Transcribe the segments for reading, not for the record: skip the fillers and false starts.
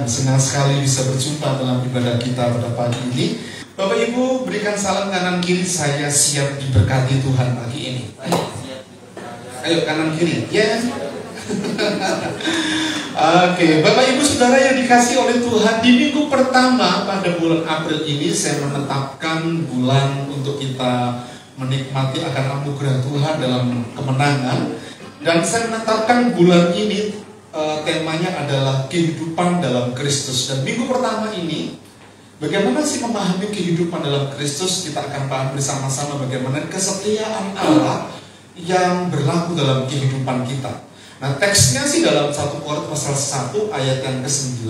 Tuhan, senang sekali bisa berjumpa dalam ibadah kita pada pagi ini. Bapak Ibu berikan salam kanan kiri, saya siap diberkati Tuhan pagi ini. Ayo kanan kiri, ya. Oke, Bapak Ibu Saudara yang dikasih oleh Tuhan, di minggu pertama pada bulan April ini saya menetapkan bulan untuk kita menikmati akan anugerah Tuhan dalam kemenangan. Dan saya menetapkan bulan ini temanya adalah kehidupan dalam Kristus. Dan minggu pertama ini, bagaimana sih memahami kehidupan dalam Kristus? Kita akan paham bersama-sama bagaimana kesetiaan Allah yang berlaku dalam kehidupan kita. Nah, teksnya sih dalam 1 Korintus pasal 1 ayat yang ke-9,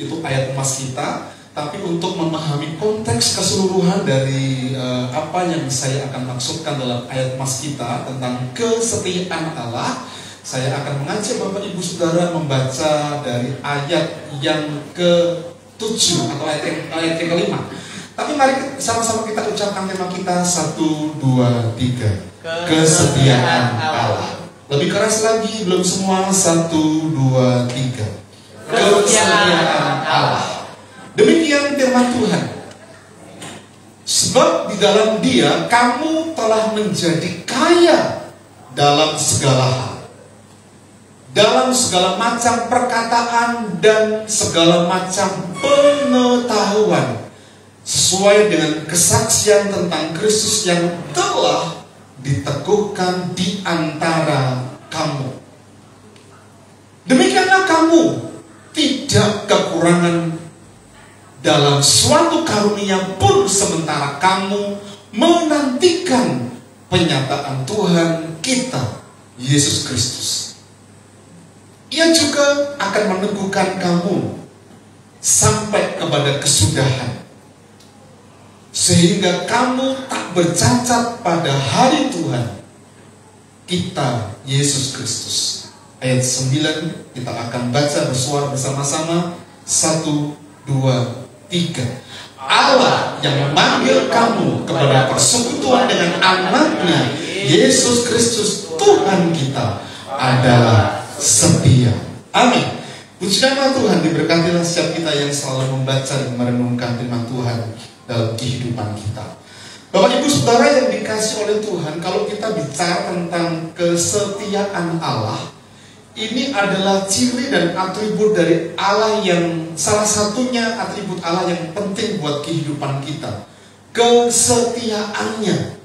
itu ayat emas kita. Tapi untuk memahami konteks keseluruhan dari apa yang saya akan maksudkan dalam ayat emas kita tentang kesetiaan Allah, saya akan mengajak Bapak Ibu Saudara membaca dari ayat yang ke-7 atau ayat yang ke-5. Tapi mari sama-sama kita ucapkan tema kita 1, 2, 3. Kesetiaan Allah. Lebih keras lagi, belum semua. 1, 2, 3. Kesetiaan Allah. Demikian firman Tuhan. Sebab di dalam Dia kamu telah menjadi kaya dalam segala hal, dalam segala macam perkataan dan segala macam pengetahuan, sesuai dengan kesaksian tentang Kristus yang telah diteguhkan di antara kamu. Demikianlah kamu tidak kekurangan dalam suatu karunia pun, sementara kamu menantikan penyataan Tuhan kita Yesus Kristus. Ia juga akan meneguhkan kamu sampai kepada kesudahan, sehingga kamu tak bercacat pada hari Tuhan kita Yesus Kristus. Ayat 9 kita akan baca bersuara bersama-sama. 1, 2, 3. Allah yang memanggil kamu kepada persekutuan dengan anaknya Yesus Kristus Tuhan kita adalah setia. Amin. Puji nama Tuhan, diberkatilah setiap kita yang selalu membaca dan merenungkan firman Tuhan dalam kehidupan kita. Bapak Ibu Saudara yang dikasih oleh Tuhan, kalau kita bicara tentang kesetiaan Allah, ini adalah ciri dan atribut dari Allah yang salah satunya atribut Allah yang penting buat kehidupan kita. Kesetiaannya.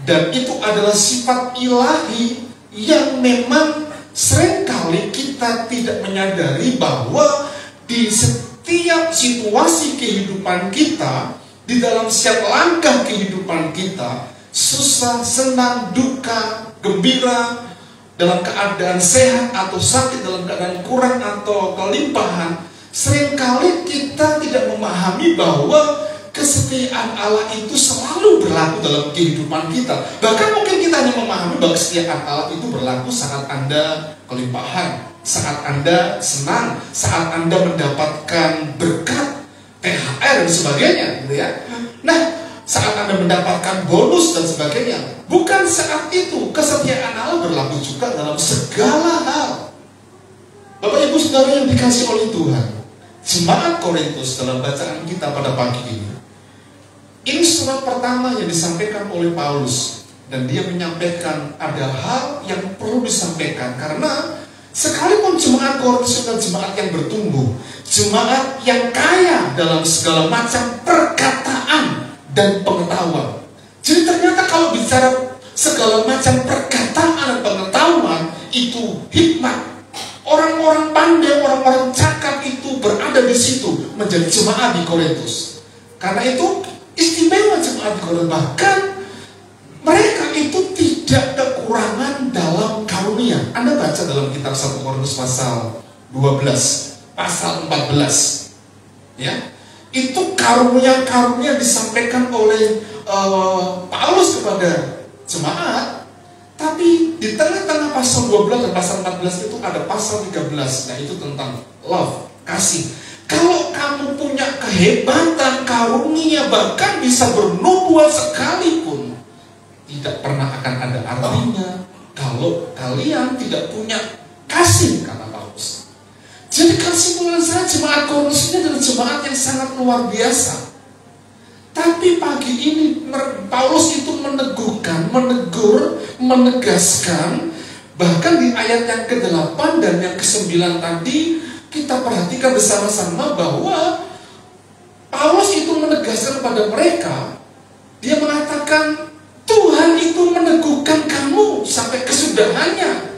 Dan itu adalah sifat ilahi yang memang seringkali kita tidak menyadari bahwa di setiap situasi kehidupan kita, di dalam setiap langkah kehidupan kita, susah, senang, duka, gembira, dalam keadaan sehat atau sakit, dalam keadaan kurang atau kelimpahan, seringkali kita tidak memahami bahwa kesetiaan Allah itu selalu berlaku dalam kehidupan kita. Bahkan mungkin kita hanya memahami bahwa kesetiaan Allah itu berlaku saat Anda kelimpahan, saat Anda senang, saat Anda mendapatkan berkat, THR dan sebagainya, gitu ya. Nah, saat Anda mendapatkan bonus dan sebagainya. Bukan saat itu. Kesetiaan Allah berlaku juga dalam segala hal. Bapak Ibu Saudara yang dikasih oleh Tuhan, Jemaat Korintus dalam bacaan kita pada pagi ini surat pertama yang disampaikan oleh Paulus. Dan dia menyampaikan ada hal yang perlu disampaikan, karena sekalipun jemaat Korintus adalah jemaat yang bertumbuh, jemaat yang kaya dalam segala macam perkataan dan pengetahuan. Jadi ternyata kalau bicara segala macam perkataan dan pengetahuan, itu hikmat. Orang-orang pandai, orang-orang cakap itu berada di situ menjadi jemaat di Korintus. Karena itu istimewa jemaat di Korintus. Bahkan mereka itu tidak kekurangan dalam karunia. Anda baca dalam kitab 1 Korintus pasal 12, pasal 14, ya. Itu karunia-karunia disampaikan oleh Paulus kepada jemaat. Tapi di tengah-tengah pasal 12 dan pasal 14 itu ada pasal 13. Nah, itu tentang love, kasih. Kalau kamu punya kehebatan, karunia, bahkan bisa bernubuat sekalipun, tidak pernah akan ada artinya kalau kalian tidak punya kasih, kata Paulus. Jadi kesimpulan saya, jemaat Korintus ini adalah jemaat yang sangat luar biasa. Tapi pagi ini Paulus itu meneguhkan, menegur, menegaskan. Bahkan di ayat yang ke-8 dan yang ke-9 tadi, kita perhatikan bersama-sama bahwa Paulus itu menegaskan kepada mereka. Dia mengatakan Tuhan itu meneguhkan kamu sampai kesudahannya,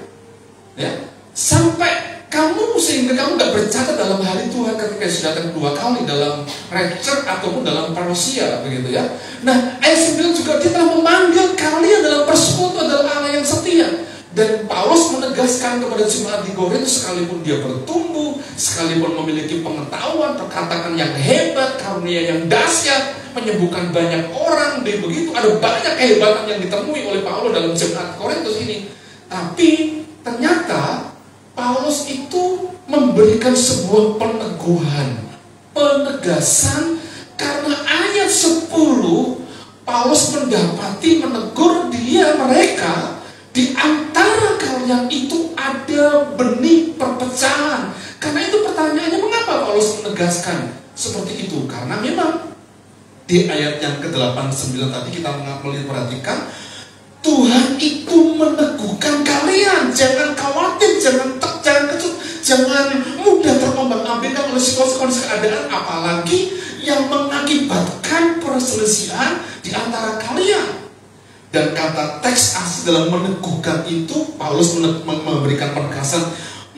ya, sampai kamu sehingga kamu gak bercatat dalam hari Tuhan ketika sudah datang 2 kali dalam rapture ataupun dalam parousia, begitu ya. Nah, ayat 9 juga dia telah memanggil kalian dalam persekutuan adalah Allah yang setia. Dan Paulus menegaskan kepada jemaat di Korintus, sekalipun dia bertumbuh, sekalipun memiliki pengetahuan, perkataan yang hebat, karunia yang dahsyat, menyembuhkan banyak orang, dan begitu ada banyak kehebatan yang ditemui oleh Paulus dalam jemaat Korintus ini. Tapi ternyata Paulus itu memberikan sebuah peneguhan, penegasan, karena ayat 10 Paulus mendapati menegur mereka. Di antara kalian itu ada benih perpecahan. Karena itu pertanyaannya, mengapa Paulus menegaskan seperti itu? Karena memang di ayat yang ke-8, 9 tadi kita perhatikan, Tuhan itu meneguhkan kalian. Jangan khawatir, jangan kecut, jangan mudah terombang-ambingkan oleh situasi keadaan, apalagi yang mengakibatkan perselisihan di antara kalian. Dan kata teks asli dalam meneguhkan itu, Paulus memberikan penegasan,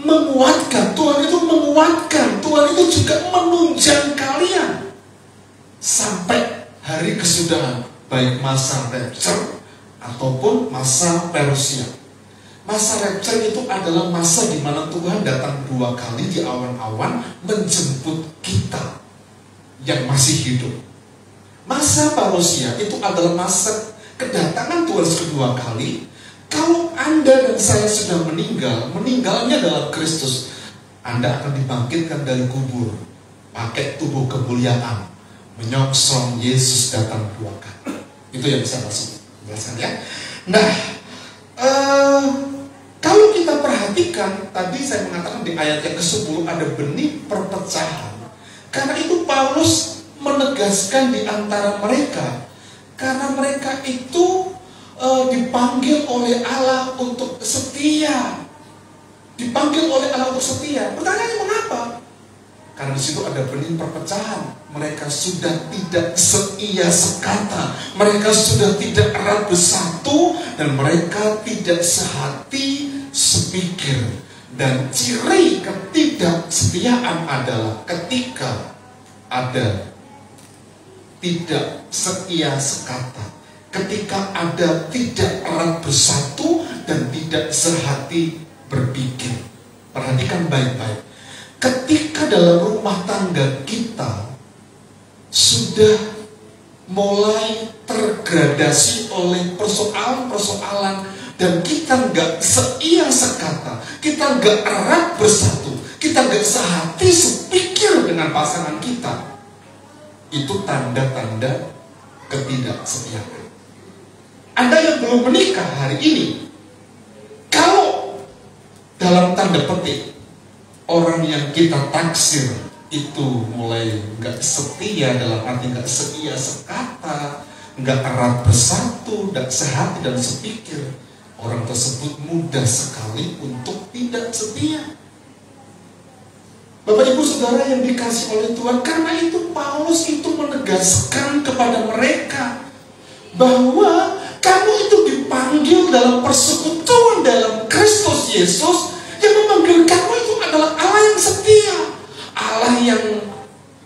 menguatkan. Tuhan itu menguatkan, Tuhan itu juga menunjang kalian sampai hari kesudahan, baik masa rapture ataupun masa parousia. Masa rapture itu adalah masa di mana Tuhan datang 2 kali di awan-awan menjemput kita yang masih hidup. Masa parousia itu adalah masa kedatangan Tuhan kedua kali. Kalau Anda dan saya sudah meninggalnya dalam Kristus, Anda akan dibangkitkan dari kubur pakai tubuh kemuliaan, menyongsong Yesus datang 2 kali. Itu yang saya maksud, ya. Nah, kalau kita perhatikan tadi saya mengatakan di ayat yang ke-10 ada benih perpecahan. Karena itu Paulus menegaskan di antara mereka. Karena mereka itu dipanggil oleh Allah untuk setia. Dipanggil oleh Allah untuk setia. Pertanyaannya mengapa? Karena di situ ada benih perpecahan. Mereka sudah tidak seia sekata. Mereka sudah tidak erat bersatu. Dan mereka tidak sehati sepikir. Dan ciri ketidaksetiaan adalah ketika ada tidak setia sekata, ketika ada tidak erat bersatu dan tidak sehati berpikir. Perhatikan baik-baik. Ketika dalam rumah tangga kita sudah mulai tergradasi oleh persoalan-persoalan dan kita nggak seia sekata, kita nggak erat bersatu, kita nggak sehati sepikir dengan pasangan kita, itu tanda-tanda ketidaksetiaan. Anda yang belum menikah hari ini, kalau dalam tanda petik orang yang kita taksir itu mulai nggak setia, dalam arti nggak setia sekata, nggak erat bersatu, nggak sehati dan sepikir, orang tersebut mudah sekali untuk tidak setia. Bapak Ibu Saudara yang dikasih oleh Tuhan, karena itu Paulus itu menegaskan kepada mereka bahwa kamu itu dipanggil dalam persekutuan dalam Kristus Yesus. Yang memanggil kamu itu adalah Allah yang setia, Allah yang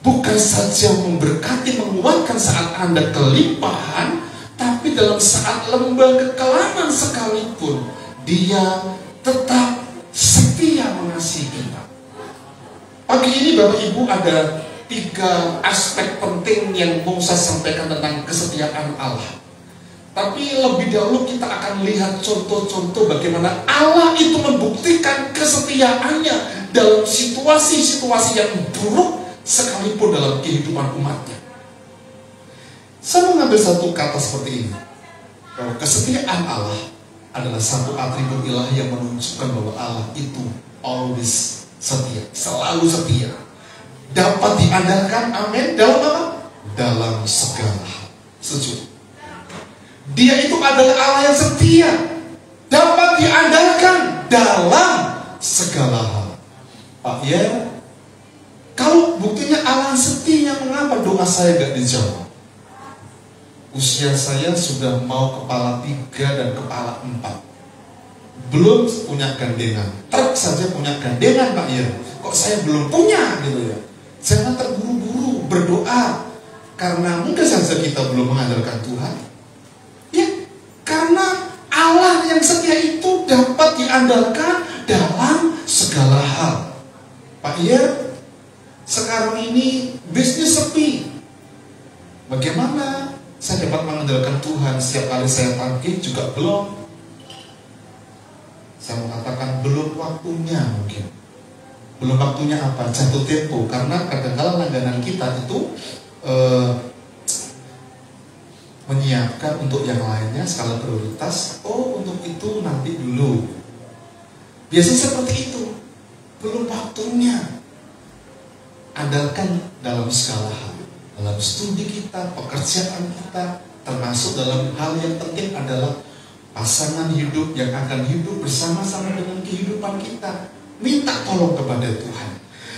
bukan saja memberkati, menguatkan saat Anda kelimpahan, tapi dalam saat lembah kekelaman sekalipun Dia tetap setia mengasihi kita. Pagi ini Bapak Ibu ada 3 aspek penting yang mau saya sampaikan tentang kesetiaan Allah. Tapi lebih dahulu kita akan lihat contoh-contoh bagaimana Allah itu membuktikan kesetiaannya dalam situasi-situasi yang buruk sekalipun dalam kehidupan umatnya. Saya mengambil satu kata seperti ini, bahwa kesetiaan Allah adalah satu atribut ilahi yang menunjukkan bahwa Allah itu always setia, selalu setia. Dapat diandalkan, amin, dalam apa? Dalam segala hal. Setuju? Dia itu adalah Allah yang setia, dapat diandalkan dalam segala hal. Pak ya, kalau buktinya Allah setia, mengapa doa saya gak dijawab? Usia saya sudah mau kepala 3 dan kepala 4. Belum punya gandengan. Truk saja punya gandengan Pak ya. Kok saya belum punya gitu ya. Jangan terburu-buru berdoa, karena mungkin saja kita belum mengandalkan Tuhan. Ya, karena Allah yang setia itu dapat diandalkan dalam segala hal. Pak ya, sekarang ini bisnis sepi. Bagaimana saya dapat mengandalkan Tuhan? Setiap kali saya pagi juga belum. Saya mengatakan belum waktunya mungkin. Belum waktunya apa? Jatuh tempo. Karena kadang-kadang langganan kita itu menyiapkan untuk yang lainnya skala prioritas. Oh, untuk itu nanti dulu. Biasanya seperti itu. Belum waktunya. Andalkan dalam segala hal. Dalam studi kita, pekerjaan kita, termasuk dalam hal yang penting adalah pasangan hidup yang akan hidup bersama-sama dengan kehidupan kita. Minta tolong kepada Tuhan.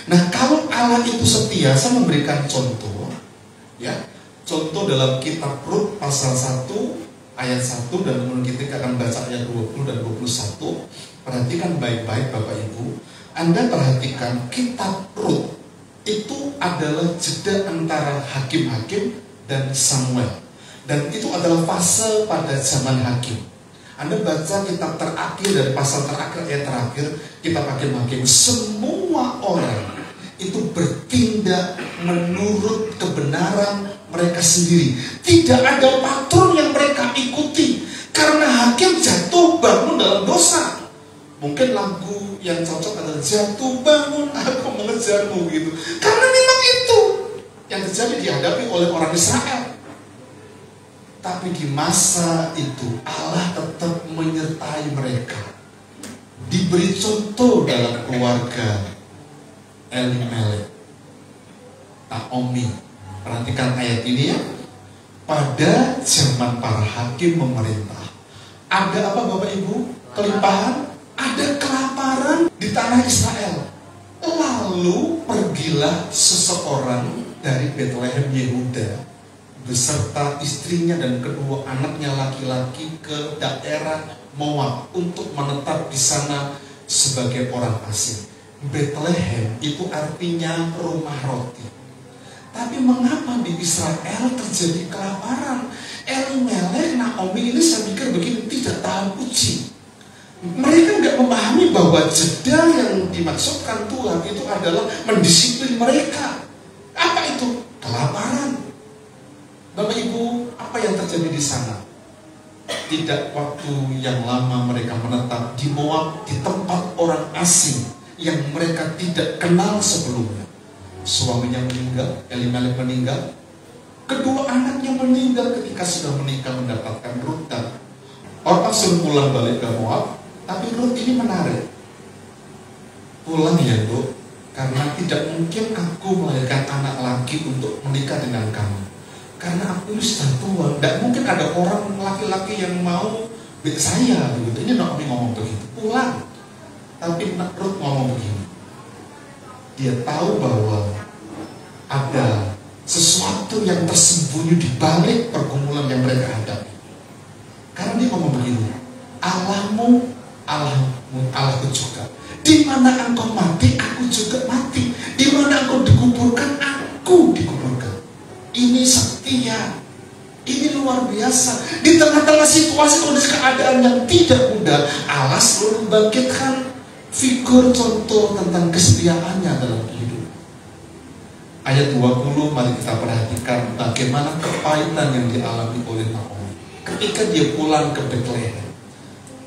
Nah, kalau Allah itu setia, saya memberikan contoh, ya, contoh dalam kitab Rut pasal 1 ayat 1, dan kemudian kita akan baca ayat 20 dan 21. Perhatikan baik-baik Bapak Ibu. Anda perhatikan kitab Rut itu adalah jeda antara hakim-hakim dan Samuel. Dan itu adalah fase pada zaman hakim. Anda baca kitab terakhir dari pasal terakhir, ayat terakhir, kitab hakim-hakim. Semua orang itu bertindak menurut kebenaran mereka sendiri. Tidak ada patron yang mereka ikuti. Karena hakim jatuh bangun dalam dosa. Mungkin lagu yang cocok adalah jatuh bangun aku mengejarmu gitu. Karena memang itu yang terjadi dihadapi oleh orang Israel. Tapi di masa itu Allah tetap menyertai mereka. Diberi contoh dalam keluarga Elimelek, Naomi. Perhatikan ayat ini ya. Pada zaman para hakim memerintah, ada apa Bapak Ibu? Kelimpahan. Ada kelaparan di tanah Israel. Lalu pergilah seseorang dari Bethlehem Yehuda beserta istrinya dan kedua anaknya laki-laki ke daerah Moab untuk menetap di sana sebagai orang asing. Bethlehem itu artinya rumah roti. Tapi mengapa di Israel terjadi kelaparan? Elimelek, Naomi ini saya pikir begini, tidak tahu uji. Mereka nggak memahami bahwa jeda yang dimaksudkan Tuhan itu adalah mendisiplin mereka. Apa itu? Kelaparan. Bapak Ibu, apa yang terjadi di sana? Tidak waktu yang lama mereka menetap di Moab, di tempat orang asing yang mereka tidak kenal sebelumnya. Suaminya meninggal, Elimelek meninggal. Kedua anaknya meninggal ketika sudah menikah mendapatkan Rut. Orang suruh pulang balik ke Moab. Tapi Rut ini menarik. Pulang ya Bu, karena tidak mungkin aku melahirkan anak laki untuk menikah dengan kamu. Karena aku sudah tua, tidak mungkin ada orang laki-laki yang mau saya begitu. Ini Naomi ngomong begitu. Pulang. Tapi Rut ngomong begini. Dia tahu bahwa ada sesuatu yang tersembunyi di balik pergumulan yang mereka hadapi. Karena dia ngomong begini. Allahku juga. Di mana engkau mati, aku juga mati. Di mana engkau dikuburkan, aku dikuburkan. Ini setia. Ini luar biasa. Di tengah-tengah situasi kondisi keadaan yang tidak mudah, Allah selalu membangkitkan figur contoh tentang kesetiaannya dalam hidup. Ayat 20, mari kita perhatikan bagaimana kepahitan yang dialami oleh Naomi ketika dia pulang ke Bethlehem.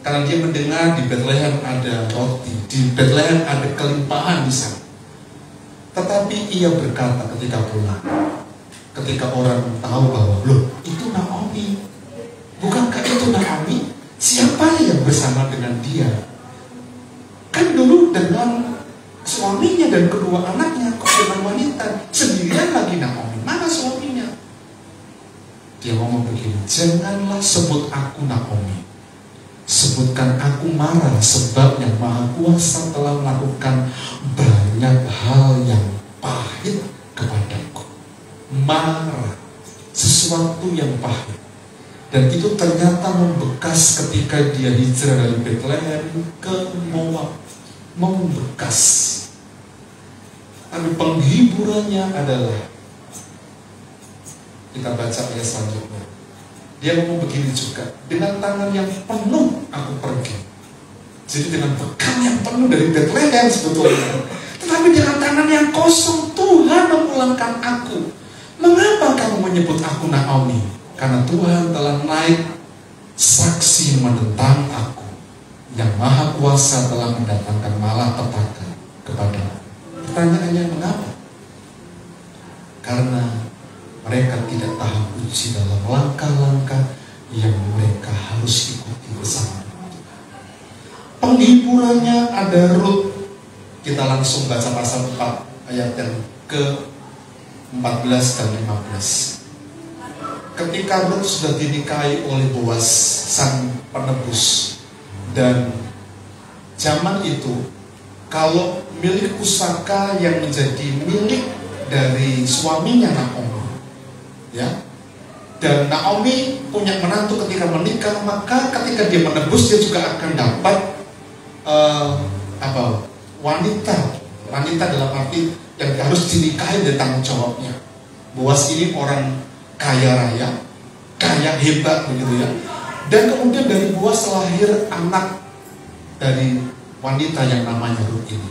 Karena dia mendengar di Bethlehem ada roti, di Bethlehem ada kelimpahan di sana. Tetapi ia berkata ketika pulang, ketika orang tahu bahwa, loh, itu Naomi. Bukankah itu Naomi? Siapa yang bersama dengan dia? Kan dulu dengan suara dan kedua anaknya kok dengan wanita. Sendirian lagi Naomi. Mana suaminya? Dia ngomong begini, janganlah sebut aku Naomi, sebutkan aku Mara, sebab yang Maha Kuasa telah melakukan banyak hal yang pahit kepadaku. Mara, sesuatu yang pahit. Dan itu ternyata membekas ketika dia hijrah dari Bethlehem ke Moab. Membekas. Tapi penghiburannya adalah, kita baca ayat selanjutnya. Dia ngomong begini juga, dengan tangan yang penuh aku pergi. Jadi dengan bekal yang penuh dari Bethlehem sebetulnya. Tetapi dengan tangan yang kosong Tuhan memulangkan aku. Mengapa kamu menyebut aku Naomi? Karena Tuhan telah naik saksi menentang aku. Yang Maha Kuasa telah mendatangkan malapetaka kepadamu. Pertanyaannya mengapa? Karena mereka tidak tahan uji dalam langkah-langkah yang mereka harus ikuti bersama. Penghiburannya ada Rut. Kita langsung baca pasal 4 ayat yang ke-14 dan 15. Ketika Rut sudah dinikahi oleh Boaz, sang penebus, dan zaman itu kalau milik pusaka yang menjadi milik dari suaminya Naomi, ya, dan Naomi punya menantu ketika menikah, maka ketika dia menebus dia juga akan dapat wanita dalam arti yang harus dinikahi dan tanggung jawabnya. Boaz ini orang kaya raya, kaya hebat begitu ya. Dan kemudian dari Boaz lahir anak dari wanita yang namanya Rut ini.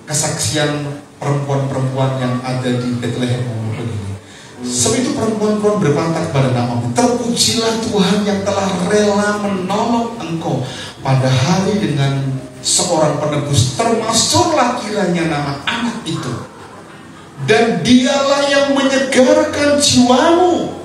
Kesaksian perempuan-perempuan yang ada di Bethlehem ngomong begini. Sebab itu perempuan-perempuan berkata kepada Naomi, terpujilah Tuhan yang telah rela menolong engkau pada hari dengan seorang penebus, termasuklah kiranya nama anak itu. Dan dialah yang menyegarkan jiwamu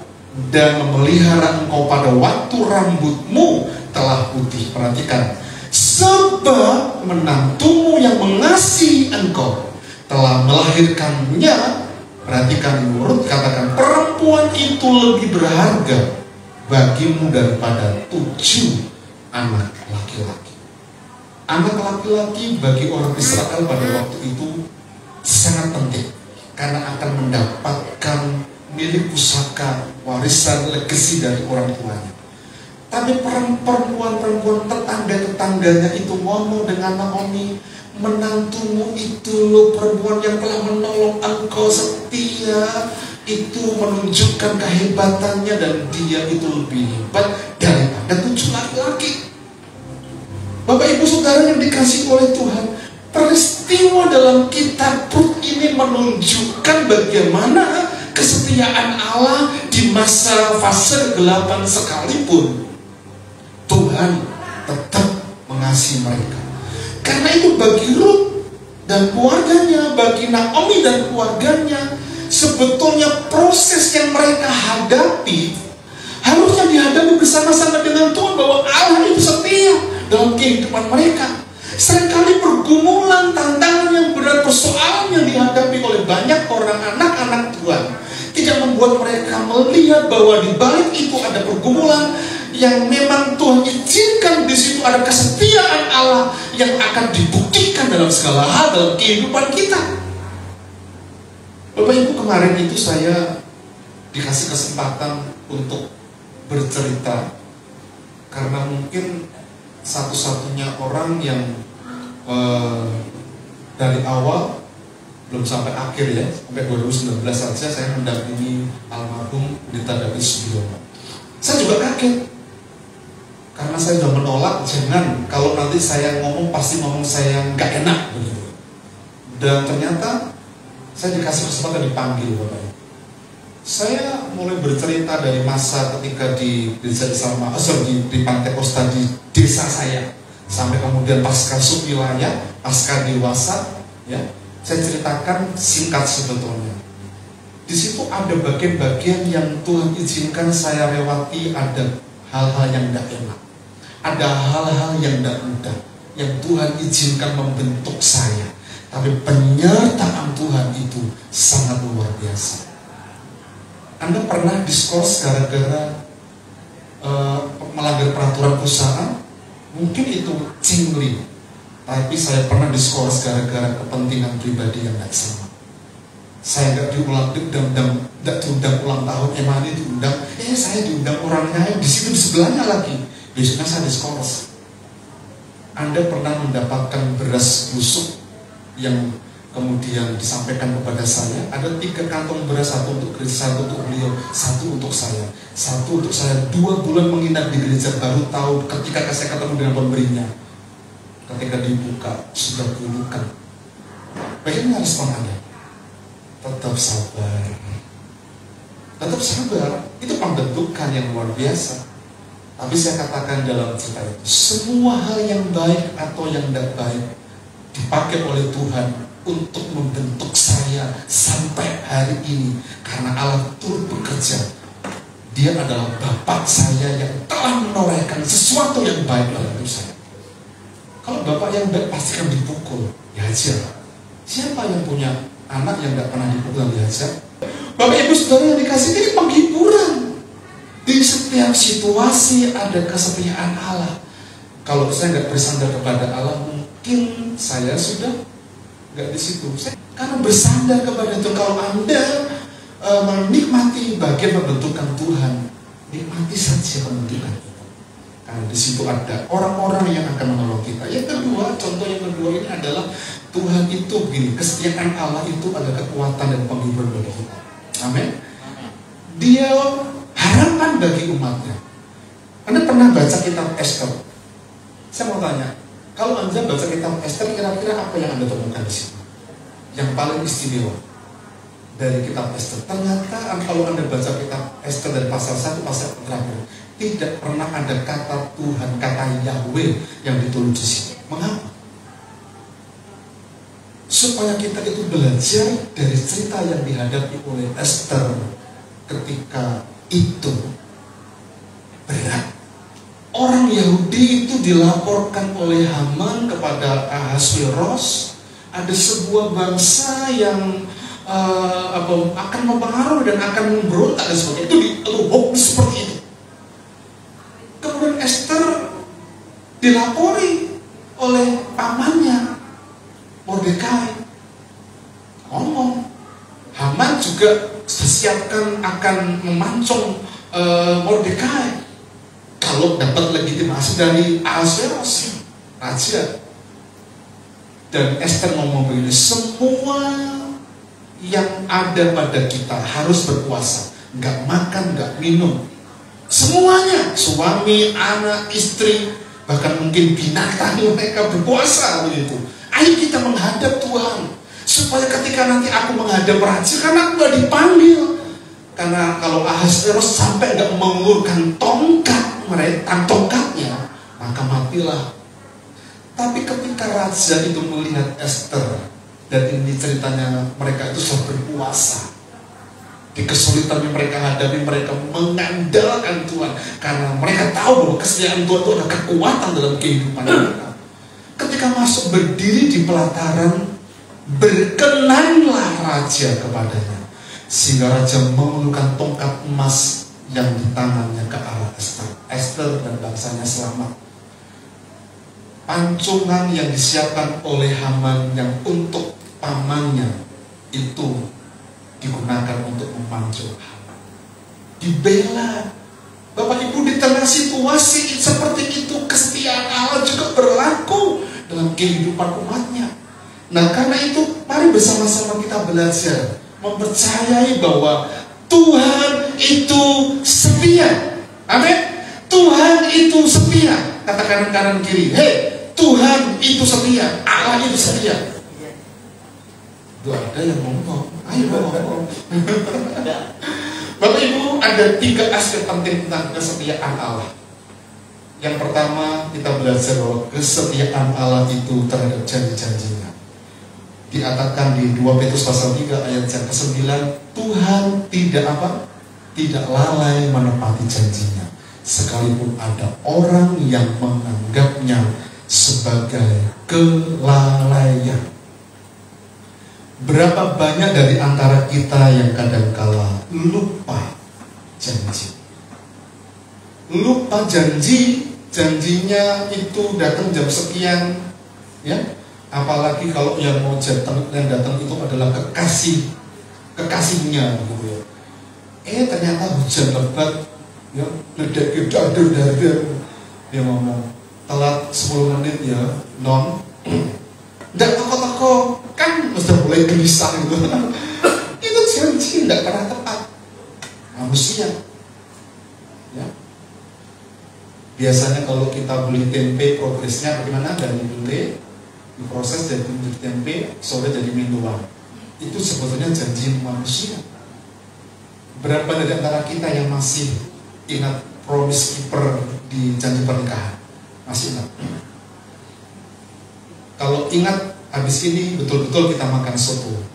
dan memelihara engkau pada waktu rambutmu telah putih. Perhatikan, sebab menantumu yang mengasihi engkau telah melahirkannya. Perhatikan, menurut katakan, perempuan itu lebih berharga bagimu daripada 7 anak laki-laki. Anak laki-laki bagi orang Israel pada waktu itu sangat penting, karena akan mendapatkan milik pusaka, warisan, legasi dari orang tuanya. Tapi perempuan-perempuan tetangga-tetangganya itu ngomong dengan Naomi, menantumu itu loh perempuan yang telah menolong engkau setia, itu menunjukkan kehebatannya dan dia itu lebih hebat daripada 7 laki-laki. Bapak ibu saudara yang dikasihi oleh Tuhan, peristiwa dalam kitab Rut ini menunjukkan bagaimana kesetiaan Allah di masa fase kegelapan sekalipun. Tuhan tetap mengasihi mereka. Karena itu bagi Rut dan keluarganya, bagi Naomi dan keluarganya, sebetulnya proses yang mereka hadapi harusnya dihadapi bersama-sama dengan Tuhan, bahwa Allah itu setia dalam kehidupan mereka. Seringkali pergumulan, tantangan yang berat, persoalan yang dihadapi oleh banyak orang anak-anak Tuhan tidak membuat mereka melihat bahwa di balik itu ada pergumulan yang memang Tuhan izinkan. Di situ ada kesetiaan Allah yang akan dibuktikan dalam segala hal dalam kehidupan kita. Bapak Ibu, kemarin itu saya dikasih kesempatan untuk bercerita karena mungkin satu-satunya orang yang dari awal belum sampai akhir ya, sampai 2019 saja saya mendampingi almarhum Pendeta David Sugiono. Saya juga kaget karena saya sudah menolak, jangan kalau nanti saya ngomong pasti ngomong saya nggak enak begitu. Dan ternyata saya dikasih kesempatan dipanggil Bapak. Saya mulai bercerita dari masa ketika di Pantai Kosta di desa saya, sampai kemudian pasca subwilayah, pasca dewasa, ya, saya ceritakan singkat sebetulnya. Di situ ada bagian-bagian yang Tuhan izinkan saya lewati, ada hal-hal yang tidak enak, ada hal-hal yang tidak mudah, yang Tuhan izinkan membentuk saya. Tapi penyertaan Tuhan itu sangat luar biasa. Anda pernah diskors gara-gara melanggar peraturan perusahaan? Mungkin itu cingli. Tapi saya pernah diskors gara-gara kepentingan pribadi yang tidak sama. Saya nggak diundang ulang tahun, Emani diundang, saya diundang orangnya di situ di sebelahnya lagi. Besoknya saya diskors. Anda pernah mendapatkan beras busuk yang kemudian disampaikan kepada saya, ada 3 kantong beras, 1 untuk gereja, 1 untuk beliau, 1 untuk saya, 1 untuk saya. 2 bulan menginap di gereja, baru tahu ketika saya ketemu dengan pemberinya. Ketika dibuka, sudah bulukan. Bagaimana respon Anda? Tetap sabar. Tetap sabar. Itu pembentukan yang luar biasa. Tapi saya katakan dalam cerita itu, semua hal yang baik atau yang tidak baik dipakai oleh Tuhan untuk membentuk saya sampai hari ini. Karena Allah turut bekerja. Dia adalah Bapak saya yang telah menorehkan sesuatu yang baik dalam hidup saya. Kalau Bapak yang baik pasti akan dipukul, dihajar. Siapa yang punya anak yang tidak pernah dipukul dan dihajar? Bapak Ibu Saudara yang dikasih, ini penghiburan. Di setiap situasi ada kesetiaan Allah. Kalau saya nggak bersandar kepada Allah, mungkin saya sudah nggak di situ. Karena bersandar kepada Tuhan. Kalau Anda menikmati bagian pembentukan Tuhan, nikmati saja pembentukan itu. Karena di situ ada orang-orang yang akan menolong kita. Yang kedua, contoh yang kedua ini adalah Tuhan itu begini, kesetiaan Allah itu ada kekuatan dan penghiburan bagi kita. Amin. Dia harapan bagi umatnya. Anda pernah baca kitab Esther? Saya mau tanya, kalau Anda baca kitab Esther, kira-kira apa yang Anda temukan di situ? Yang paling istimewa dari kitab Esther. Ternyata kalau Anda baca kitab Esther dari pasal 1 pasal terakhir, tidak pernah ada kata Tuhan, kata Yahweh yang ditulis di situ. Mengapa? Supaya kita itu belajar dari cerita yang dihadapi oleh Esther ketika itu berat. Orang Yahudi itu dilaporkan oleh Haman kepada Ahasveros, ada sebuah bangsa yang akan mempengaruhi dan akan memberontak dan sebagainya. Itu hoax seperti itu. Kemudian Esther dilapori oleh pamannya Mordekai. Ngomong, Haman juga disiapkan akan memancung Mordekai kalau dapat legitimasi dari Ahasveros, raja. Dan Esther ngomong begini, semua yang ada pada kita harus berpuasa, nggak makan, nggak minum, semuanya, suami, anak, istri, bahkan mungkin binatang mereka berpuasa begitu. Ayo kita menghadap Tuhan, supaya ketika nanti aku menghadap raja, karena aku gak dipanggil. Karena kalau Ahasveros sampai gak mengulurkan tongkatnya, maka matilah. Tapi ketika raja itu melihat Esther, dan ini ceritanya mereka itu sudah berpuasa, di kesulitan yang mereka hadapi, mereka mengandalkan Tuhan. Karena mereka tahu bahwa kesetiaan Tuhan itu ada kekuatan dalam kehidupan mereka. Ketika masuk berdiri di pelataran, berkenanlah raja kepadanya. Sehingga raja mengeluarkan tongkat emas yang di tangannya ke arah Esther. Esther dan bangsanya selamat. Pancungan yang disiapkan oleh Haman yang untuk pamannya itu digunakan untuk memancung Haman. Dibela. Bapak Ibu, di tengah situasi seperti itu, kesetiaan Allah juga berlaku dalam kehidupan umatnya. Nah, karena itu mari bersama-sama kita belajar mempercayai bahwa Tuhan itu setia. Amin. Tuhan itu setia. Katakan kanan kiri, hei, Tuhan itu setia. Allah itu setia. Tuh ada yang ngomong. Ayo ngomong. Bapak Ibu, ada 3 aspek penting tentang kesetiaan Allah. Yang pertama, kita belajar bahwa kesetiaan Allah itu terhadap janji-janjinya. Dikatakan di 2 Petrus pasal 3 ayat yang ke-9, Tuhan tidak lalai menepati janjinya, sekalipun ada orang yang menganggapnya sebagai kelalaian. Berapa banyak dari antara kita yang kadangkala lupa janji. Lupa janji, janjinya itu datang jam sekian, ya. Apalagi kalau yang mau datang itu adalah kekasihnya, gitu ya. Ternyata hujan lebat, ya, ledek dadar. Dia ngomong telat 10 menit ya, non. Nggak toko-toko, kan sudah mulai gelisah gitu. Itu janji nggak pernah tepat. Manusia, ya. Biasanya kalau kita beli tempe, progresnya bagaimana? Dari beli, diproses jadi tempe, sore jadi minuman. Itu sebetulnya janji manusia. Berapa dari antara kita yang masih ingat promise keeper di janji pernikahan? Masih ingat? Kalau ingat, habis ini betul-betul kita makan soto.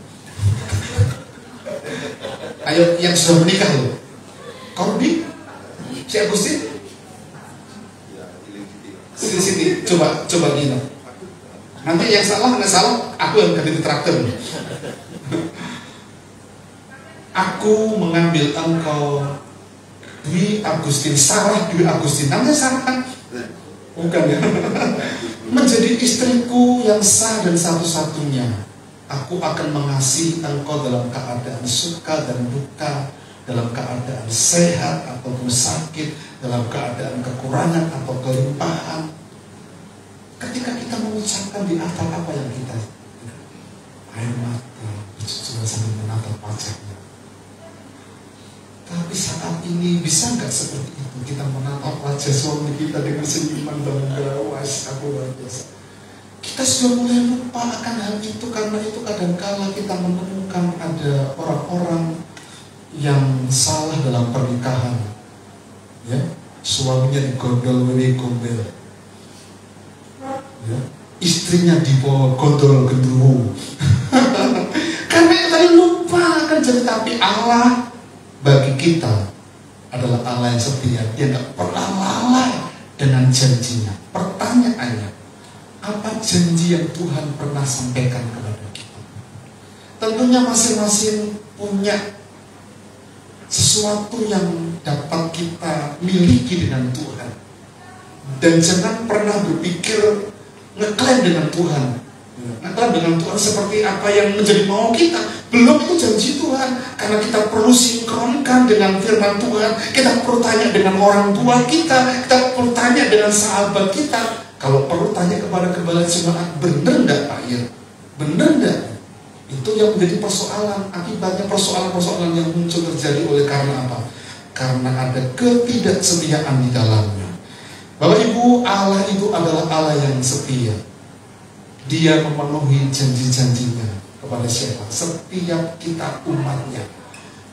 Ayo yang sudah menikah loh. Korbi, si Agustin, Siti, coba gini. Nanti yang salah, nggak salah, aku yang ganti traktor. Aku mengambil engkau, Dwi Agustin, Sarah Dwi Agustin. Namanya Sarah kan? Bukan ya. Menjadi istriku yang sah dan satu-satunya. Aku akan mengasihi engkau dalam keadaan suka dan duka, dalam keadaan sehat ataupun sakit, dalam keadaan kekurangan atau kelimpahan. Ketika kita mengucapkan di atas apa yang kita, air mata sudah sambil menatap wajahnya. Tapi saat ini bisa nggak seperti itu, kita menatap wajah suami kita dengan senyuman bangga, was aku luar biasa. Kita sudah mulai lupa akan hal itu, karena itu kadangkala kita menemukan ada orang-orang yang salah dalam pernikahan, ya, suaminya digondol-gombel, ya, istrinya dibawa gondol gendruwo. Karena itu tadi lupa akan jadi. Tapi Allah bagi kita adalah Allah yang setia. Dia nggak pernah lalai dengan janjinya. Pertanyaannya, apa janji yang Tuhan pernah sampaikan kepada kita? Tentunya masing-masing punya sesuatu yang dapat kita miliki dengan Tuhan. Dan jangan pernah berpikir ngeklaim dengan Tuhan. Ngeklaim dengan Tuhan seperti apa yang menjadi mau kita. Belum, itu janji Tuhan. Karena kita perlu sinkronkan dengan firman Tuhan. Kita perlu tanya dengan orang tua kita. Kita perlu tanya dengan sahabat kita. Kalau perlu tanya kepada gembala jemaat, benar enggak Pak Ir? Benar enggak? Itu yang menjadi persoalan. Akibatnya persoalan-persoalan yang muncul terjadi oleh karena apa? Karena ada ketidaksetiaan di dalamnya. Bapak Ibu, Allah itu adalah Allah yang setia. Dia memenuhi janji-janjinya kepada siapa? Setiap kita umatnya.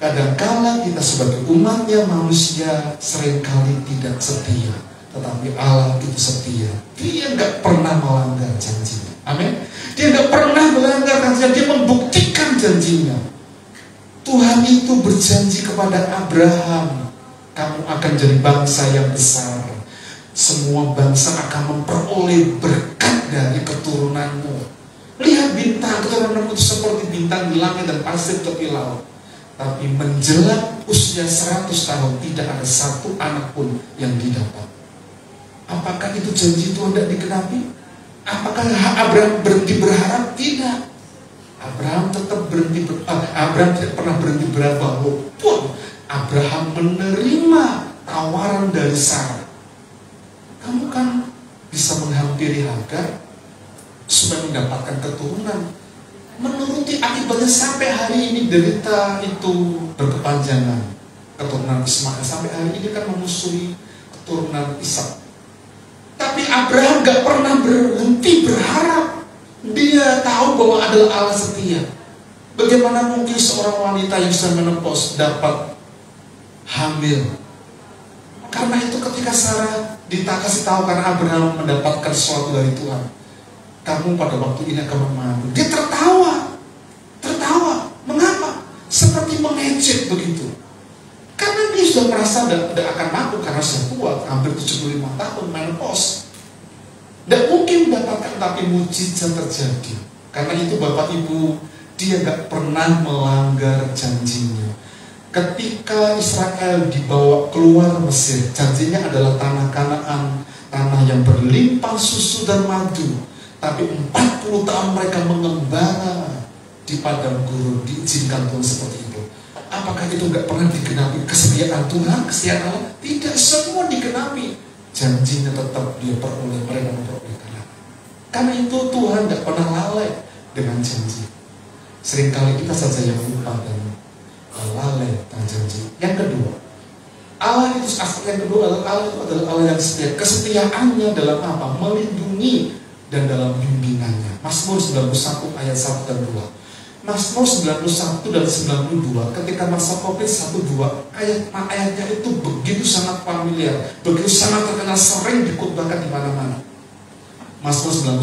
Kadang-kala kita sebagai umatnya manusia seringkali tidak setia. Tetapi Allah itu setia. Dia nggak pernah melanggar janjinya. Amin. Dia nggak pernah melanggar janjinya. Dia membuktikan janjinya. Tuhan itu berjanji kepada Abraham, kamu akan jadi bangsa yang besar. Semua bangsa akan memperoleh berkat dari keturunanmu. Lihat bintang, keturunanmu itu seperti bintang di langit dan pasir tepi laut. Tapi menjelang usia 100 tahun tidak ada satu anak pun yang didapat. Apakah itu janji Tuhan tidak digenapi? Apakah Abraham berhenti berharap? Tidak. Abraham tetap Abraham tidak pernah berhenti berharap, walaupun Abraham menerima tawaran dari Sarah. Kamu kan bisa menghampiri Hagar supaya mendapatkan keturunan. Menuruti, akibatnya sampai hari ini derita itu berkepanjangan. Keturunan Ismail sampai hari ini kan memusuhi keturunan Ishak. Tapi Abraham gak pernah berhenti berharap. Dia tahu bahwa adalah Allah setia. Bagaimana mungkin seorang wanita yang sudah menopause dapat hamil? Karena itu ketika Sarah dikasih tahu karena Abraham mendapatkan sesuatu dari Tuhan, kamu pada waktu ini akan mengandung. Dia tertawa. Mengapa? Seperti mengejek begitu. Karena dia sudah merasa tidak akan mampu karena sudah tua, hampir 75 tahun menopause. Tidak mungkin mendapatkan, tapi mujizat terjadi. Karena itu Bapak Ibu, dia gak pernah melanggar janjinya. Ketika Israel dibawa keluar Mesir, janjinya adalah tanah Kanaan, tanah yang berlimpah susu dan madu. Tapi 40 tahun mereka mengembara di padang gurun, diizinkan Tuhan seperti itu. Apakah itu gak pernah digenapi kesetiaan Tuhan, kesetiaan Allah? Tidak, semua digenapi. Janjinya tetap dia peroleh, mereka memperoleh Kanaan. Karena itu Tuhan gak pernah lalai dengan janji. Seringkali kita saja yang lupa dan lalai dengan janji. Yang kedua, Allah itu, aspek yang kedua adalah Allah itu adalah Allah yang setia. Kesetiaannya dalam apa? Melindungi dan dalam bimbingannya. Mazmur 91 ayat 1 dan 2. Mazmur 91 dan 92 ketika masa Covid 12 ayatnya itu begitu sangat familiar, begitu sangat terkenal, sering dikutbahkan di mana-mana. Mazmur 91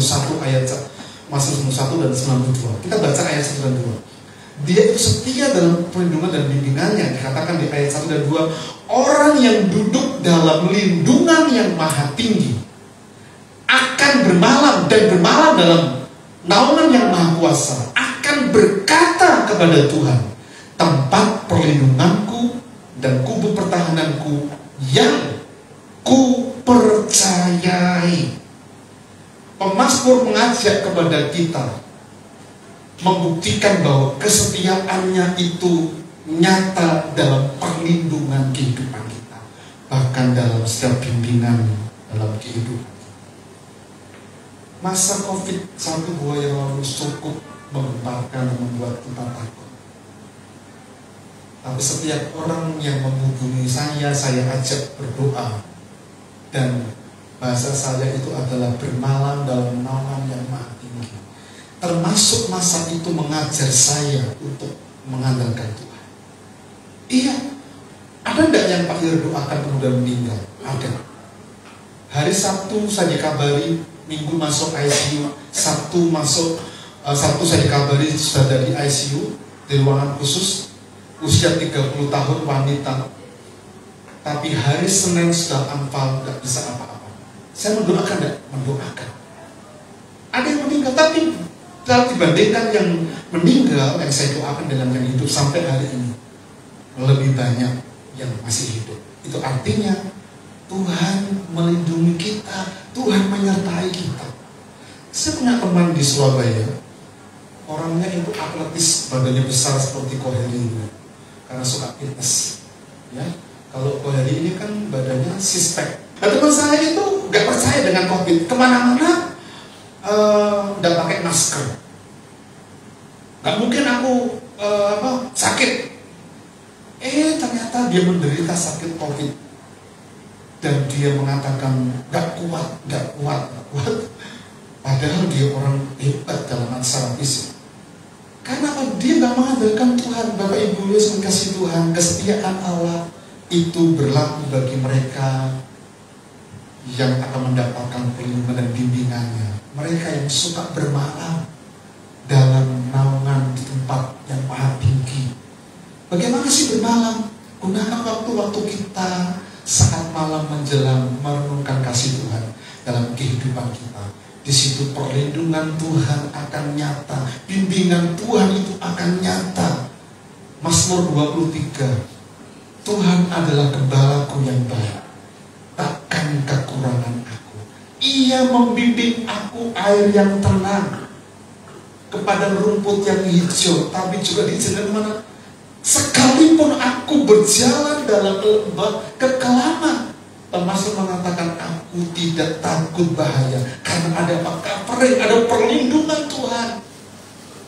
Mazmur 91 dan 92. Kita baca ayat 1 dan 2. Dia itu setia dalam perlindungan dan bimbingannya. Dikatakan di ayat 1 dan 2, orang yang duduk dalam lindungan yang maha tinggi akan bermalam dalam naungan yang maha kuasa, akan berkata kepada Tuhan, tempat perlindunganku dan kubu pertahananku yang ku percayai. Pemazmur mengajak kepada kita membuktikan bahwa kesetiaannya itu nyata dalam perlindungan kehidupan kita, bahkan dalam setiap bimbingan dalam kehidupan. Masa Covid-19 yang lalu cukup menggemparkan dan membuat kita takut. Tapi setiap orang yang menghubungi saya ajak berdoa. Dan bahasa saya itu adalah bermalam dalam naungan yang maha tinggi. Termasuk masa itu mengajar saya untuk mengandalkan Tuhan. Iya, ada enggak yang Pak Yer doakan kemudian meninggal? Ada. Hari Sabtu saya dikabari Minggu masuk ICU, Sabtu saya dikabari sudah dari ICU, di ruangan khusus, usia 30 tahun wanita. Tapi hari Senin sudah anfal, gak bisa apa-apa. Saya mendoakan gak? Mendoakan. Ada yang meninggal, tapi kalau dibandingkan yang meninggal, yang saya doakan dengan yang hidup sampai hari ini, lebih banyak yang masih hidup. Itu artinya Tuhan melindungi kita, Tuhan menyertai kita. Saya punya teman di Surabaya, orangnya itu atletis, badannya besar seperti Koheri ini, karena suka fitness. Ya, kalau Koheri ini kan badannya six-pack. Nah, teman saya itu gak percaya dengan COVID, kemana-mana udah pakai masker. Gak mungkin aku sakit. Ternyata dia menderita sakit COVID. Dan dia mengatakan gak kuat. Padahal dia orang hebat dalam secara fisik. Karena dia gak mengandalkan Tuhan. Bapak Ibu Yesus kasih Tuhan, kesetiaan Allah itu berlaku bagi mereka yang akan mendapatkan perlindungan dan bimbingannya. Mereka yang suka bermalam dalam naungan di tempat yang maha tinggi. Bagaimana sih bermalam? Gunakan waktu-waktu kita saat malam menjelang merenungkan kasih Tuhan dalam kehidupan kita. Di situ perlindungan Tuhan akan nyata, bimbingan Tuhan itu akan nyata. Mazmur 23, Tuhan adalah gembalaku yang baik, takkan kekurangan aku. Ia membimbing aku air yang tenang, kepada rumput yang hijau, tapi juga di jalan mana? Sekalipun aku berjalan dalam lembah kekelaman, termasuk mengatakan aku tidak takut bahaya, karena ada covering, ada perlindungan Tuhan.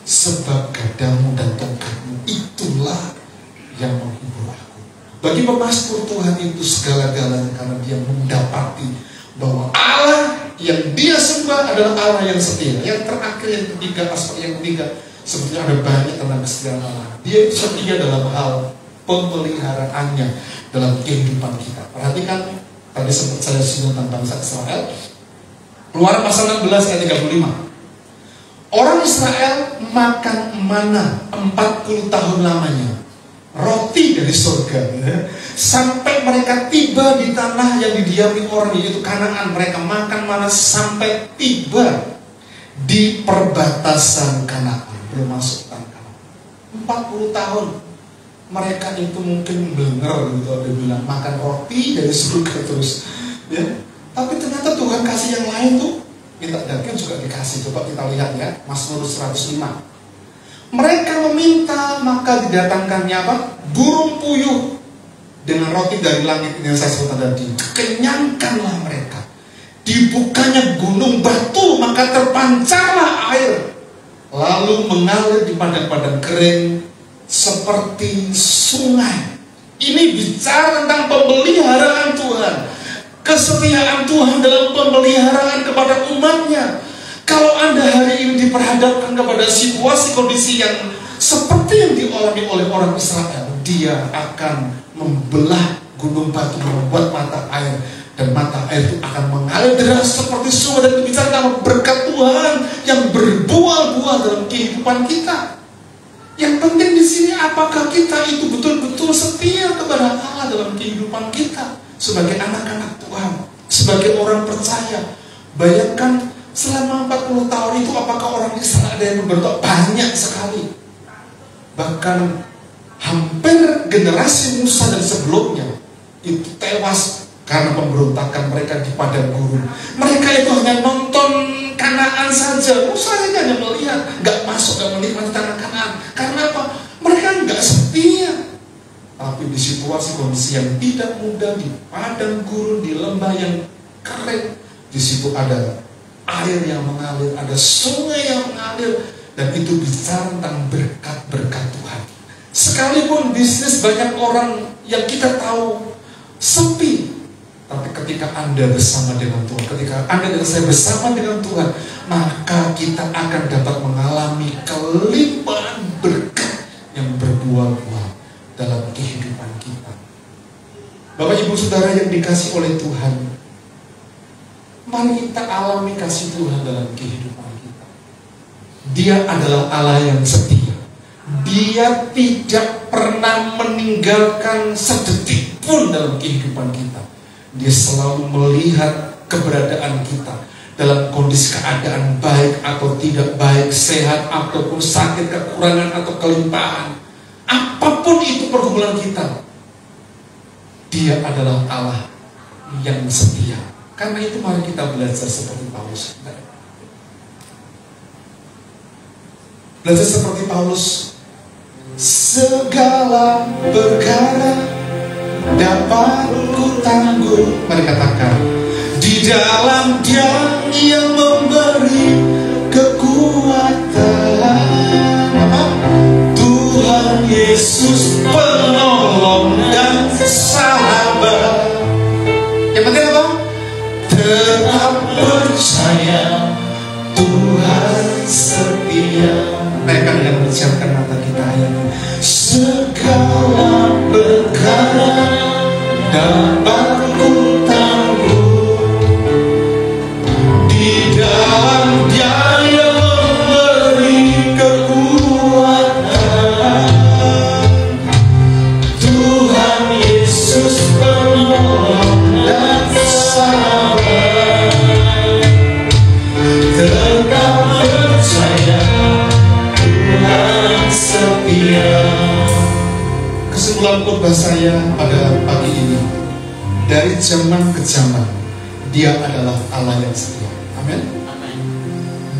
Sebab gadamu dan tongkatmu itulah yang menghibur aku. Bagi pemazmur Tuhan itu segala-galanya, karena dia mendapati bahwa Allah yang dia sembah adalah Allah yang setia. Yang terakhir, yang ketiga, aspek yang ketiga, sebetulnya ada banyak tentang kesetiaan Allah. Dia setia dalam hal pemeliharaannya dalam kehidupan kita. Perhatikan, tadi sempat saya singgung tentang bangsa Israel. Keluaran pasal 16 ayat 35. Orang Israel makan mana 40 tahun lamanya. roti dari surga, ya. Sampai mereka tiba di tanah yang didiami orang, yaitu Kanaan. Mereka makan mana sampai tiba di perbatasan Kanaan, belum masuk tanah Kanaan. 40 tahun mereka itu mungkin bener gitu, ada bilang makan roti dari surga terus, ya. Tapi ternyata Tuhan kasih yang lain tuh. Minta daging juga dikasih. Coba kita lihat ya, Mazmur 105. Mereka meminta, maka didatangkannya apa? Burung puyuh dengan roti dari langit yang saya sebut tadi. Kenyangkanlah mereka. Dibukanya gunung batu, maka terpancarlah air, lalu mengalir di padang-padang kering seperti sungai. Ini bicara tentang pemeliharaan Tuhan, kesetiaan Tuhan dalam pemeliharaan kepada umatnya. Kalau Anda hari ini diperhadapkan kepada situasi kondisi yang seperti yang dialami oleh orang Israel, Dia akan membelah gunung batu, membuat mata air, dan mata air itu akan mengalir deras seperti sungai. Dan bicara tentang berkat Tuhan yang berbuah-buah dalam kehidupan kita. Yang penting di sini apakah kita itu betul-betul setia kepada Allah dalam kehidupan kita sebagai anak-anak Tuhan, sebagai orang percaya. Bayangkan selama 40 tahun itu apakah orang Israel ada yang berdoa? Banyak sekali. Bahkan hampir generasi Musa dan sebelumnya itu tewas karena pemberontakan mereka di padang gurun. Mereka itu hanya nonton Kanaan saja. Musa hanya melihat, gak masuk, gak menikmati tanah Kanaan. Karena apa? Mereka gak setia. Tapi di situasi kondisi yang tidak mudah, di padang gurun, di lembah yang kering, di situ ada air yang mengalir, ada sungai yang mengalir, dan itu bicara tentang berkat-berkat Tuhan. Sekalipun bisnis banyak orang yang kita tahu sepi, tapi ketika Anda bersama dengan Tuhan, ketika Anda dan saya bersama dengan Tuhan, maka kita akan dapat mengalami kelimpahan berkat yang berbuah-buah dalam kehidupan kita. Bapak Ibu Saudara yang dikasih oleh Tuhan, mari kita alami kasih Tuhan dalam kehidupan kita. Dia adalah Allah yang setia. Dia tidak pernah meninggalkan sedetik pun dalam kehidupan kita. Dia selalu melihat keberadaan kita dalam kondisi keadaan baik atau tidak baik, sehat ataupun sakit, kekurangan atau kelimpahan. Apapun itu pergumulan kita, Dia adalah Allah yang setia. Karena itu mari kita belajar seperti Paulus. Belajar seperti Paulus. Segala perkara dapat ku tangguh. Mari katakan, di dalam Dia yang memberi kekuatan. Tuhan Yesus penolong dan sahabat. Yang penting apa? Tetap percaya Tuhan setia. Mereka yang menyiapkan mata kita ini. Segala perkara dapat ku tangguh di dalam Dia yang memberi kekuatan. Tuhan Yesus penolong dan sahabat. Tetap percaya Tuhan setia. Kesimpulan khotbah saya pada pagi ini, dari zaman ke zaman Dia adalah Allah yang setia. Amin.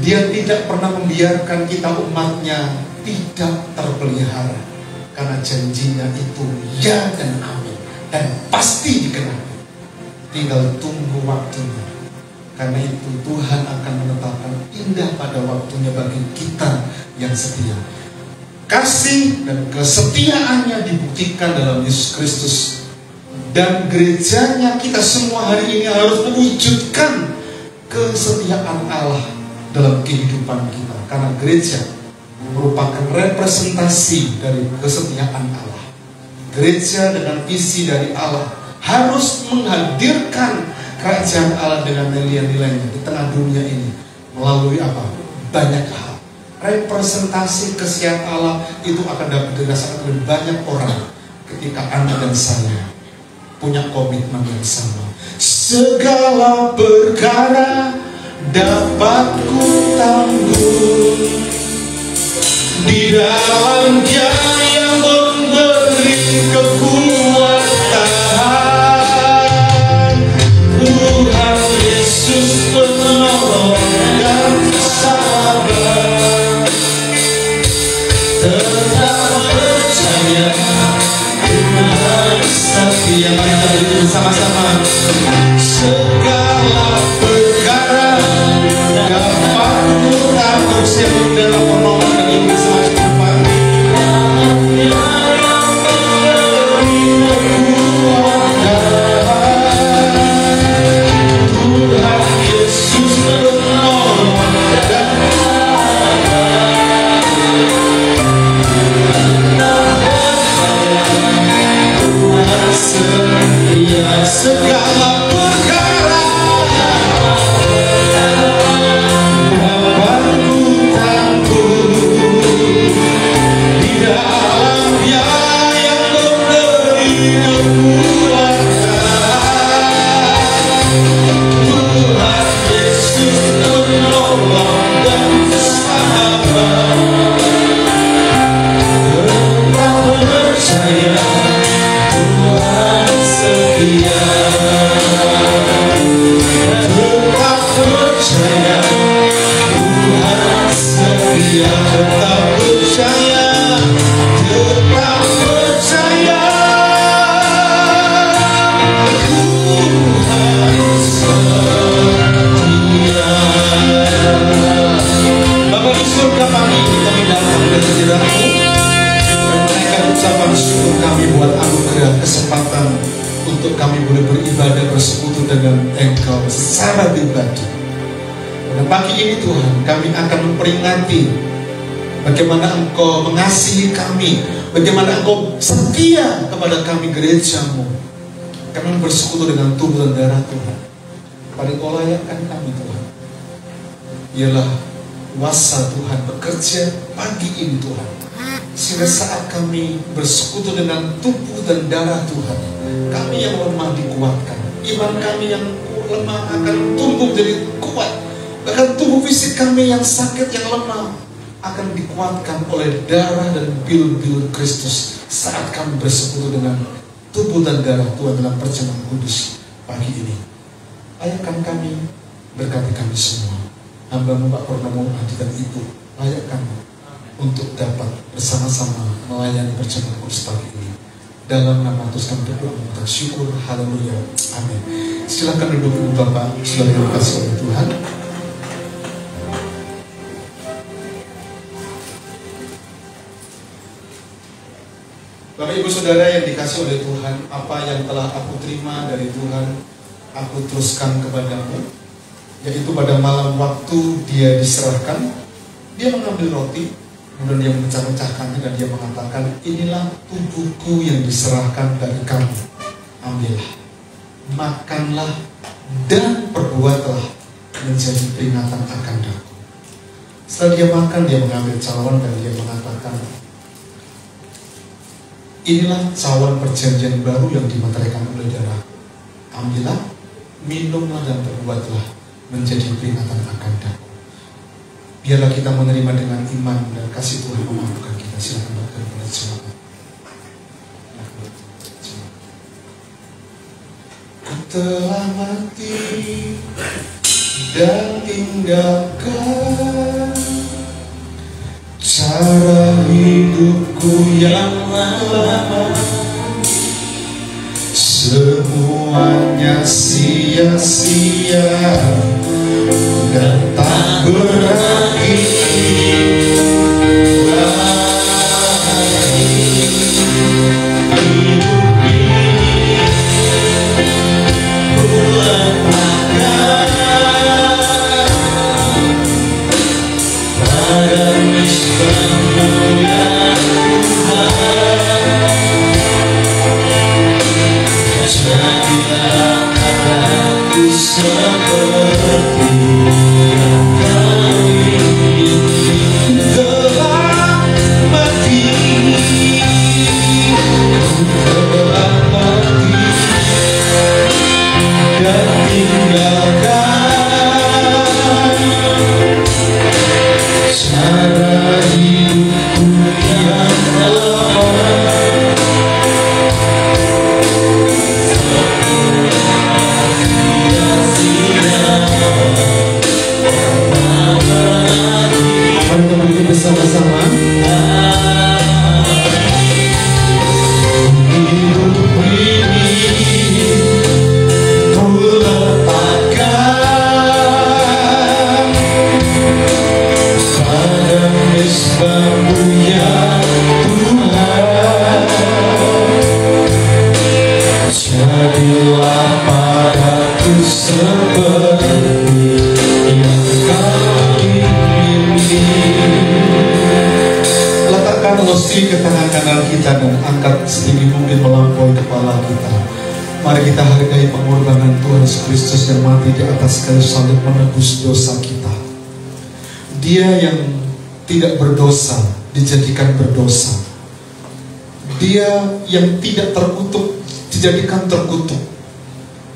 Dia tidak pernah membiarkan kita umatnya tidak terpelihara, karena janjinya itu ya dan amin, dan pasti dikenapi. Tinggal tunggu waktunya. Karena itu Tuhan akan menetapkan indah pada waktunya bagi kita yang setia. Kasih dan kesetiaannya dibuktikan dalam Yesus Kristus. Dan gerejanya kita semua hari ini harus mewujudkan kesetiaan Allah dalam kehidupan kita. Karena gereja merupakan representasi dari kesetiaan Allah. Gereja dengan visi dari Allah harus menghadirkan kerajaan Allah dengan nilai-nilainya di tengah dunia ini. Melalui apa? Banyak hal. representasi kesia Allah itu akan dapat dirasakan oleh banyak orang ketika Anda dan saya punya komitmen yang sama. Segala perkara dapat ku tanggung di dalam Dia yang memberi kekuatan. Tuhan Yesus penolong dan sabar, tetap percaya Tuhan setia. Mari kita berdiri bersama-sama. Segala perkara dapat ku tanggung. Siapa dalam penolong dan ini bersama depan. Tuhan Yesus penolong dan Tuhan setia. Segala perkara dapat ku tanggung di dalam Dia yang memberi kekuatan. Tuhan Yesus penolong dan sahabat, tetap percaya Tuhan setia. Tetap percaya Tuhan setia. Tetap percaya, tetap percaya Tuhan setia. Bapa di surga, kami datang dari hadirat-Mu dan menaikkan ucapan syukur kami buat anugerah kesempatan untuk kami boleh beribadah bersekutu dengan Engkau secara pribadi. Pada pagi ini Tuhan, kami akan memperingati bagaimana Engkau mengasihi kami, bagaimana Engkau setia kepada kami gereja-Mu. Kami bersekutu dengan tubuh dan darah Tuhan. Pada Kau layakkan kami Tuhan. Ialah kuasa Tuhan bekerja pagi ini Tuhan, sehingga saat kami bersekutu dengan tubuh dan darah Tuhan, kami yang lemah dikuatkan, iman kami yang lemah akan tumbuh jadi kuat, bahkan tubuh fisik kami yang sakit, yang lemah akan dikuatkan oleh darah dan bil-bil Kristus saat kami bersekutu dengan tubuh dan darah Tuhan dalam perjamuan kudus pagi ini. Layakkan kami, berkati kami semua. Hamba-Mu Pak Purnomo Adi dan Ibu, layakkan untuk dapat bersama-sama melayani perjamuan kudus pagi ini. Dalam nama Tuhan kami berdoa mengucap syukur. Haleluya. Amin. Silakan duduk Ibu Bapak, saudara yang dikasihi oleh Tuhan. Bapak Ibu Saudara yang dikasihi oleh Tuhan, apa yang telah aku terima dari Tuhan, aku teruskan kepadamu. Yaitu pada malam waktu Dia diserahkan, Dia mengambil roti, kemudian Dia memecah-mecahkannya dan Dia mengatakan, inilah tubuhku yang diserahkan dari kamu. Ambillah, makanlah dan perbuatlah menjadi peringatan akan aku. Setelah Dia makan, Dia mengambil cawan dan Dia mengatakan, inilah cawan perjanjian baru yang dimeteraikan oleh darah. Ambillah, minumlah dan perbuatlah menjadi peringatan akan aku. Biarlah kita menerima dengan iman dan kasih Tuhan memampukan kita. Silakan berkata jemaat. Ku telah mati dan tinggalkan cara hidupku yang lama. Semuanya sia-sia dan tak berarti lagi. Hidup ini kuletakkan pada nisbamu ya Tuhan. Jadilah padaku seperti yang Kau inginkan. Losi ke tangan kanan kita dan angkat setinggi mungkin melampaui kepala kita. Mari kita hargai pengorbanan Tuhan Yesus Kristus yang mati di atas kayu salib menebus dosa kita. Dia yang tidak berdosa dijadikan berdosa. Dia yang tidak terkutuk dijadikan terkutuk.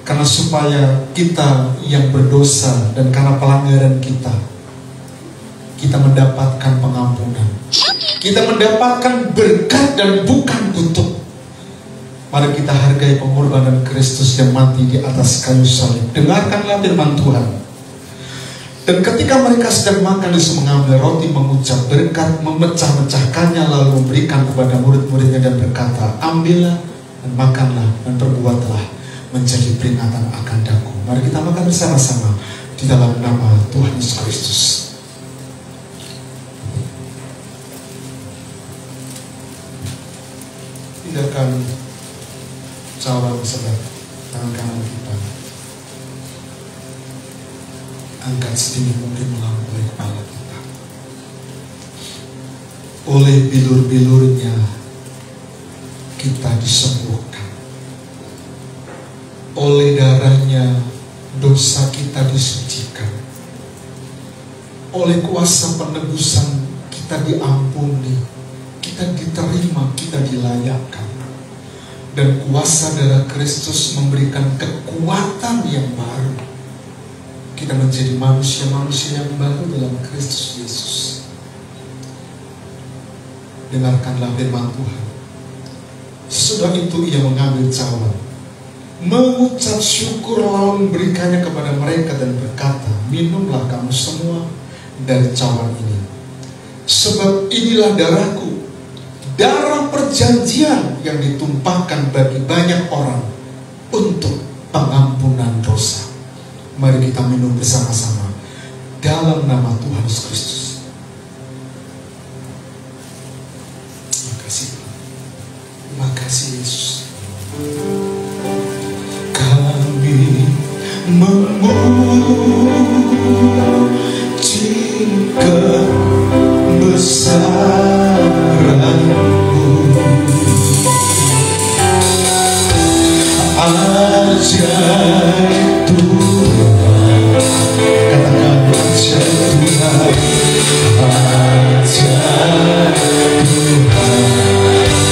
Karena supaya kita yang berdosa dan karena pelanggaran kita mendapatkan pengampunan. Kita mendapatkan berkat dan bukan kutuk. Mari kita hargai pengorbanan Kristus yang mati di atas kayu salib. Dengarkanlah firman Tuhan. Dan ketika mereka sedang makan, Yesus mengambil roti, mengucap berkat, memecah-mecahkannya, lalu memberikan kepada murid-muridnya dan berkata, ambillah dan makanlah dan perbuatlah menjadi peringatan akan daku. Mari kita makan bersama-sama di dalam nama Tuhan Yesus Kristus. Pindahkan cawan sebelah tangan kanan kita. Angkat setinggi mungkin melampaui kepala kita. Oleh bilur-bilurnya kita disembuhkan. Oleh darahnya dosa kita disucikan. Oleh kuasa penebusan kita diampuni. Kita diterima, kita dilayakkan. Dan kuasa darah Kristus memberikan kekuatan yang baru. Kita menjadi manusia-manusia yang baru dalam Kristus Yesus. Dengarkanlah firman Tuhan. Sesudah itu ia mengambil cawan, mengucap syukur lalu memberikannya kepada mereka dan berkata, minumlah kamu semua dari cawan ini. Sebab inilah darahku, darah perjanjian yang ditumpahkan bagi banyak orang untuk pengampunan dosa. Mari kita minum bersama-sama dalam nama Tuhan Yesus Kristus. Terima kasih Tuhan. Terima kasih Yesus. Kami memuji kebesaran-Mu, ajaib Tuhan. Katakan ajaib Tuhan, ajaib Tuhan.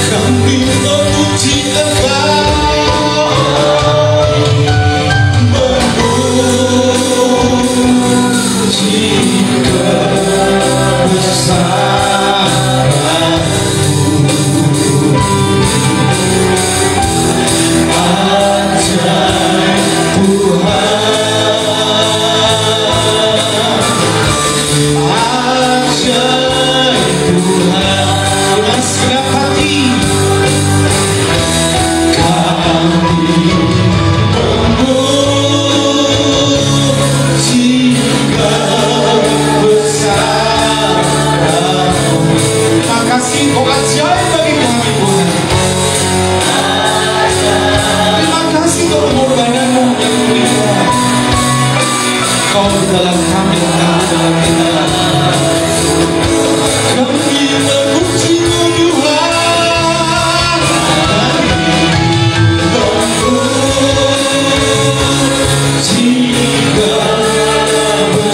Kami memuji Engkau, memuji kebesaran-Mu, ajaib Tuhan, ajaib Tuhan. Dengan segenap hati kami memuji kebesaran-Mu. Terima kasih, Kau ajaib bagi kami Tuhan. Terima kasih Kau pengorbanan-Mu yang mulia. Kau di dalam kami, Kau di dalam kita. Kami memuji-Mu Tuhan. Memuji kebesaran-Mu,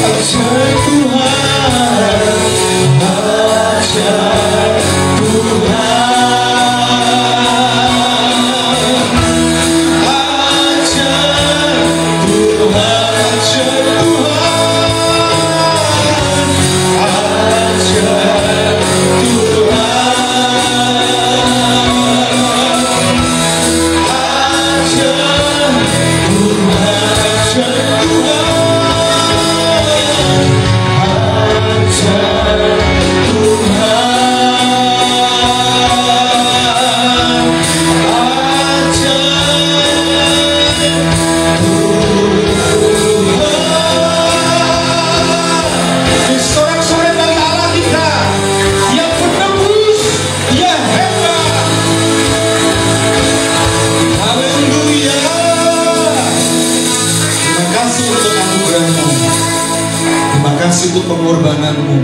ajaib Tuhan, ajaib Tuhan. kasih untuk pengorbananmu.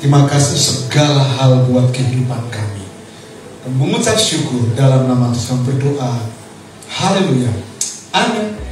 Terima kasih segala hal buat kehidupan kami. Dan mengucap syukur dalam nama Tuhan berdoa. Haleluya. Amin.